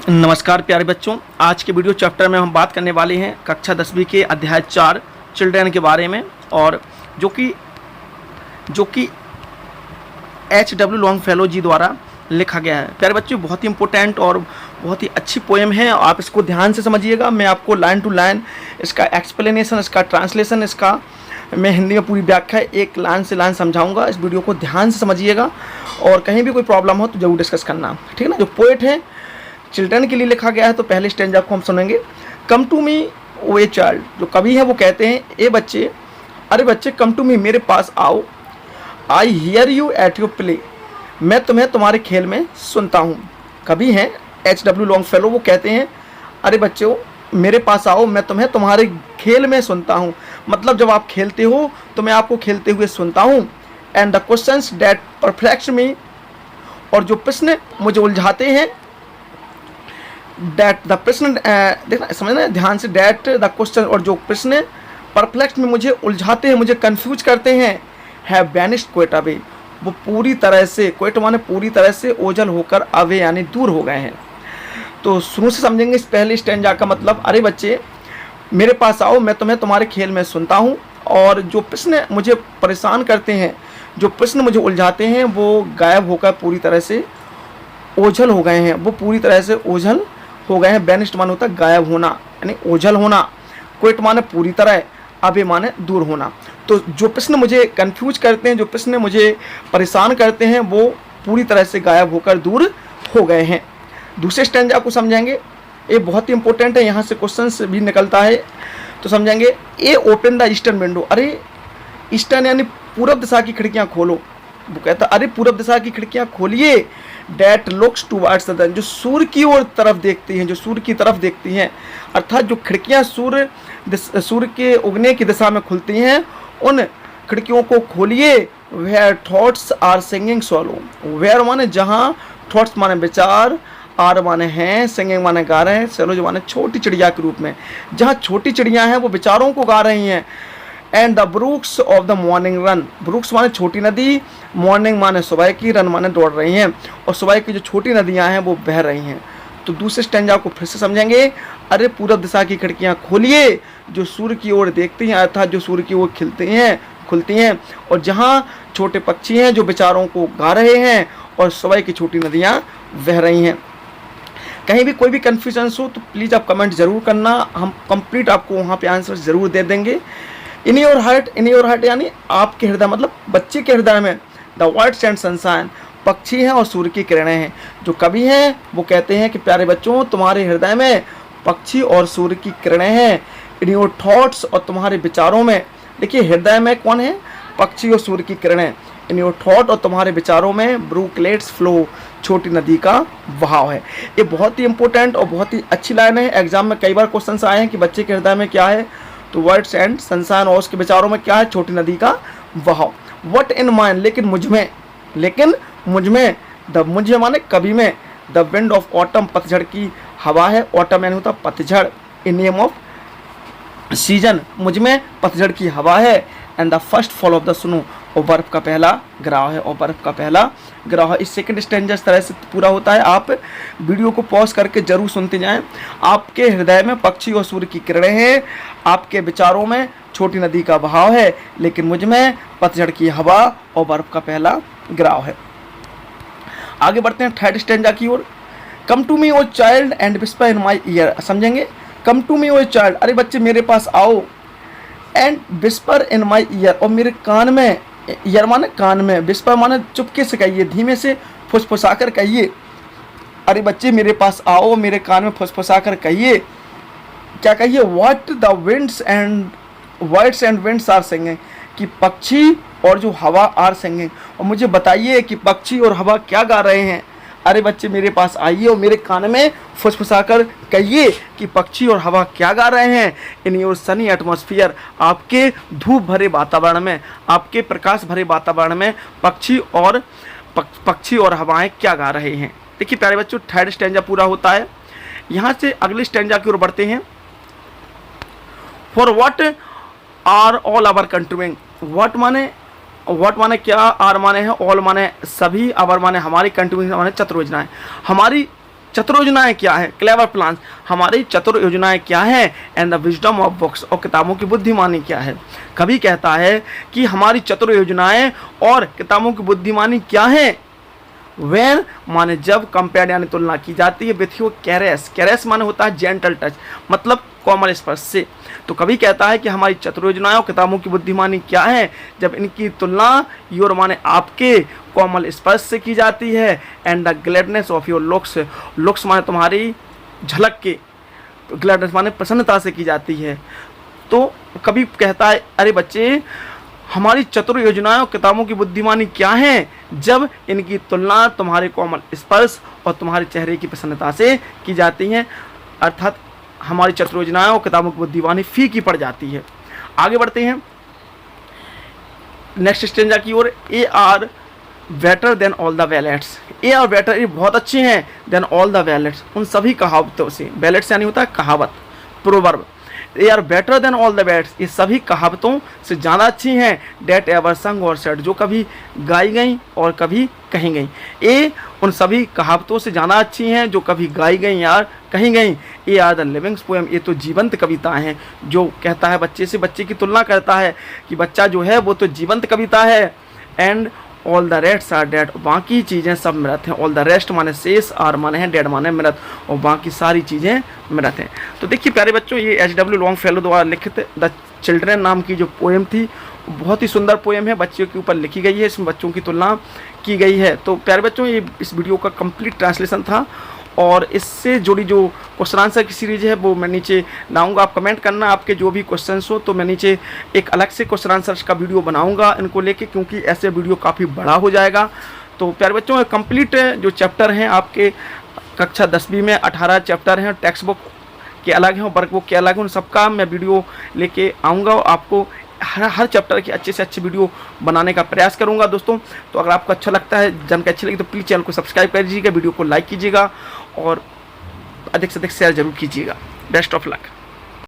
नमस्कार प्यारे बच्चों, आज के वीडियो चैप्टर में हम बात करने वाले हैं कक्षा 10वीं के अध्याय 4 चिल्ड्रन के बारे में, और जो कि H.W. लॉन्गफेलो जी द्वारा लिखा गया है। प्यारे बच्चों, बहुत ही इंपॉर्टेंट और बहुत ही अच्छी पोएम है। आप इसको ध्यान से समझिएगा। मैं आपको लाइन टू लाइन इसका एक्सप्लेनेशन, इसका ट्रांसलेशन, इसका मैं हिंदी में पूरी व्याख्या एक लाइन से लाइन समझाऊंगा। इस वीडियो को ध्यान से समझिएगा और कहीं भी कोई प्रॉब्लम हो तो जरूर डिस्कस करना, ठीक है ना। जो पोएट है चिल्ड्रन के लिए लिखा गया है, तो पहले स्टैंजा को हम सुनेंगे। कम to me O a child, जो कवि है वो कहते हैं, ए बच्चे, अरे बच्चे, कम टू मी, मेरे पास आओ। I hear you at your play, मैं तुम्हें तुम्हारे खेल में सुनता हूँ। कवि हैं H.W. लॉन्गफेलो, वो कहते हैं, अरे बच्चों मेरे पास आओ, मैं तुम्हें तुम्हारे खेल में सुनता हूँ। मतलब जब आप खेलते हो तो मैं आपको खेलते हुए सुनता हूँ। And the questions that perplex me, और जो प्रश्न मुझे उलझाते हैं, दैट द प्रश्न, देखना समझना ध्यान से, दैट द क्वेश्चन, और जो प्रश्न परप्लेक्स में मुझे उलझाते हैं, मुझे कंफ्यूज करते हैं, हैव वैनिश्ड क्वाइट अवे, वो पूरी तरह से, क्वाइट माने पूरी तरह से, ओझल होकर अवे यानी दूर हो गए हैं। तो शुरू से समझेंगे इस पहले स्टैंजा का मतलब। अरे बच्चे मेरे पास आओ, मैं तुम्हें तुम्हारे खेल में सुनता हूँ, और जो प्रश्न मुझे परेशान करते हैं, जो प्रश्न मुझे उलझाते हैं, वो गायब होकर पूरी तरह से ओझल हो गए हैं। वो पूरी तरह से ओझल हो गए हैं। बैनिस्ड माने होता है गायब होना, यानी ओझल होना। क्विट माने पूरी तरह, अबे माने दूर होना। तो जो प्रश्न मुझे कंफ्यूज करते हैं, जो प्रश्न मुझे परेशान करते हैं, वो पूरी तरह से गायब होकर दूर हो गए हैं। दूसरे स्टैंजा को समझेंगे, ये बहुत ही इंपॉर्टेंट है, यहाँ से क्वेश्चन भी निकलता है, तो समझेंगे। ए ओपन द ईस्टर्न विंडो, अरे ईस्टर्न यानी पूरब दिशा की खिड़कियाँ खोलो। वो कहता है, अरे पूरब दिशा की खिड़कियाँ खोलिए। डैट लुक्स टुवर्ड्स द, जो सूर्य की ओर तरफ देखती हैं, जो सूर्य की तरफ देखती हैं, अर्थात जो खिड़कियाँ सूर्य के उगने की दिशा में खुलती हैं, उन खिड़कियों को खोलिए। Where thoughts are singing solo, where माने जहाँ, थॉट्स माने विचार, आर माने हैं, सिंगिंग माने गा रहे हैं, सोलो जो माने छोटी चिड़िया के रूप में, जहाँ छोटी चिड़िया हैं वो विचारों को गा रही हैं। And the Brooks of the morning run, Brooks माने छोटी नदी, मॉर्निंग माने सुबह की, रन माने दौड़ रही हैं, और सुबह की जो छोटी नदियां हैं वो बह रही हैं। तो दूसरे स्टैंजा को फिर से समझेंगे। अरे पूरब दिशा की खिड़कियां खोलिए, जो सूर्य की ओर देखती हैं, अर्थात जो सूर्य की ओर खुलती हैं, और जहाँ छोटे पक्षी हैं जो विचारों को गा रहे हैं, और सुबह की छोटी नदियाँ बह रही हैं। कहीं भी कोई भी कन्फ्यूजन हो तो प्लीज़ आप कमेंट ज़रूर करना, हम कंप्लीट आपको वहाँ पे आंसर ज़रूर दे देंगे। इन योर हार्ट यानी आपके हृदय, मतलब बच्चे के हृदय में। द वर्ड्स एंड सनशाइन, पक्षी हैं और सूर्य की किरणें हैं। जो कवि हैं वो कहते हैं कि प्यारे बच्चों तुम्हारे हृदय में पक्षी और सूर्य की किरणें हैं। इन योर थॉट्स, और तुम्हारे विचारों में, देखिए हृदय में कौन है, पक्षी और सूर्य की किरणें। इन योर थॉट, और तुम्हारे विचारों में, ब्रूकलेट्स फ्लो, छोटी नदी का बहाव है। ये बहुत ही इंपॉर्टेंट और बहुत ही अच्छी लाइन है। एग्जाम में कई बार क्वेश्चन आए हैं कि बच्चे के हृदय में क्या है, तो वर्ड्स एंड सनशाइन, और उसके विचारों में क्या है, छोटी नदी का बहाव। व्हाट इन माइंड, लेकिन मुझ में, द मुझे माने कवि में, द विंड ऑफ ऑटम, पतझड़ की हवा है। ऑटम यानी होता पतझड़, इन नेम ऑफ सीजन, मुझ में पतझड़ की हवा है। And the first fall of the snow, और बर्फ का पहला गिराव है, और बर्फ का पहला गिराव है। इस सेकंड स्टैंजा इस तरह से पूरा होता है। आप वीडियो को पॉज करके जरूर सुनते जाएं। आपके हृदय में पक्षी और सूर्य की किरणें हैं, आपके विचारों में छोटी नदी का बहाव है, लेकिन मुझ में पतझड़ की हवा और बर्फ का पहला गिराव है। आगे बढ़ते हैं थर्ड स्टैंजा की ओर। Come to me O child and whisper in my ear, समझेंगे। Come to me O child, अरे बच्चे मेरे पास आओ, and whisper in my year, और मेरे कान में, ईयर माने कान में, विस्पर माने चुपके से कहिए, धीमे से फुसफुसा कर कहिए। अरे बच्चे मेरे पास आओ, मेरे कान में फुसफुसा कर कहिए। क्या कहिए, what the winds and words and winds are singing, कि पक्षी और जो हवा आर सिंगिंग, और मुझे बताइए कि पक्षी और हवा क्या गा रहे हैं। अरे बच्चे मेरे पास आइए और मेरे कान में फुसफुसा कर कहिए कि पक्षी और हवा क्या गा रहे हैं। इन योर सनी एटमॉस्फेयर, आपके धूप भरे वातावरण में, आपके प्रकाश भरे वातावरण में पक्षी और हवाएं क्या गा रहे हैं। देखिए प्यारे बच्चों, थर्ड स्टैंजा पूरा होता है। यहाँ से अगले स्टैंजा की ओर बढ़ते हैं। For what are all our contrivings, what माने क्या, आर माने है, ऑल माने सभी, आवर माने हमारी, कंटिन्यूस माने चतुर्योजनाएं, हमारी चतुर योजनाएं क्या है, क्लेवर प्लान्स, हमारी चतुर योजनाएं क्या है, and the wisdom of books, और किताबों की बुद्धिमानी क्या है। कवि कहता है कि हमारी चतुर योजनाएं और किताबों की बुद्धिमानी क्या है। वेन माने जब, कंपेयर यानी तुलना की जाती है, विथ योर कैरेस, कैरेस माने होता है जेंटल टच, मतलब कोमल स्पर्श से। तो कवि कहता है कि हमारी चतुर योजनाएं और किताबों की बुद्धिमानी क्या है, जब इनकी तुलना योर माने आपके कोमल स्पर्श से की जाती है, and the gladness of your looks, looks माने तुम्हारी झलक के, तो ग्लैडनेस माने प्रसन्नता से की जाती है। तो कवि कहता है अरे बच्चे, हमारी चतुर योजनाएं और किताबों की बुद्धिमानी क्या है, जब इनकी तुलना तुम्हारे कोमल स्पर्श और तुम्हारे चेहरे की प्रसन्नता से की जाती है, अर्थात हमारी चतुर योजनाएं और किताबों की बुद्धिमानी फीकी पड़ जाती है। आगे बढ़ते हैं नेक्स्ट स्टेंजा की ओर। Ye are better than all the ballads, ye are better, ये बहुत अच्छे हैं, देन ऑल द वैलेट्स, उन सभी कहावतों से, वैलेट्स यानी होता है कहावत, proverb, A are better than all the bats, ये सभी कहावतों से ज़्यादा अच्छी हैं, डेट एवर संग और सेड, जो कभी गाई गई और कभी कही गई। ए उन सभी कहावतों से ज़्यादा अच्छी हैं जो कभी गाई गई या कही गई। A R the living poem, ये तो जीवंत कविताएं हैं, जो कहता है बच्चे से, बच्चे की तुलना करता है कि बच्चा जो है वो तो जीवंत कविता है। And all the rest are dead, बाकी चीज़ें सब मृत हैं। ऑल द रेस्ट माने शेष, आर माने हैं, डेड माने मृत, और बाकी सारी चीज़ें मृत हैं। तो देखिए प्यारे बच्चों, ये H.W. लॉन्गफेलो द्वारा लिखित द चिल्ड्रन नाम की जो पोएम थी, बहुत ही सुंदर पोएम है, बच्चों के ऊपर लिखी गई है, इसमें बच्चों की तुलना की गई है। तो प्यारे बच्चों, ये इस वीडियो का कंप्लीट ट्रांसलेशन था, और इससे जुड़ी जो क्वेश्चन आंसर की सीरीज है वो मैं नीचे लाऊंगा। आप कमेंट करना आपके जो भी क्वेश्चंस हो, तो मैं नीचे एक अलग से क्वेश्चन आंसर का वीडियो बनाऊंगा इनको लेके, क्योंकि ऐसे वीडियो काफ़ी बड़ा हो जाएगा। तो प्यारे बच्चों, कंप्लीट जो चैप्टर हैं आपके कक्षा 10वीं में 18 चैप्टर हैं, टेक्स्ट बुक के अलग हैं और वर्क बुक के अलग हैं, उन सबका मैं वीडियो लेके आऊँगा और आपको हर चैप्टर की अच्छे से अच्छी वीडियो बनाने का प्रयास करूंगा दोस्तों। तो अगर आपको अच्छा लगता है, जानकारी अच्छी लगी, तो प्लीज़ चैनल को सब्सक्राइब कर दीजिएगा, वीडियो को लाइक कीजिएगा और अधिक से अधिक शेयर जरूर कीजिएगा। Best of luck.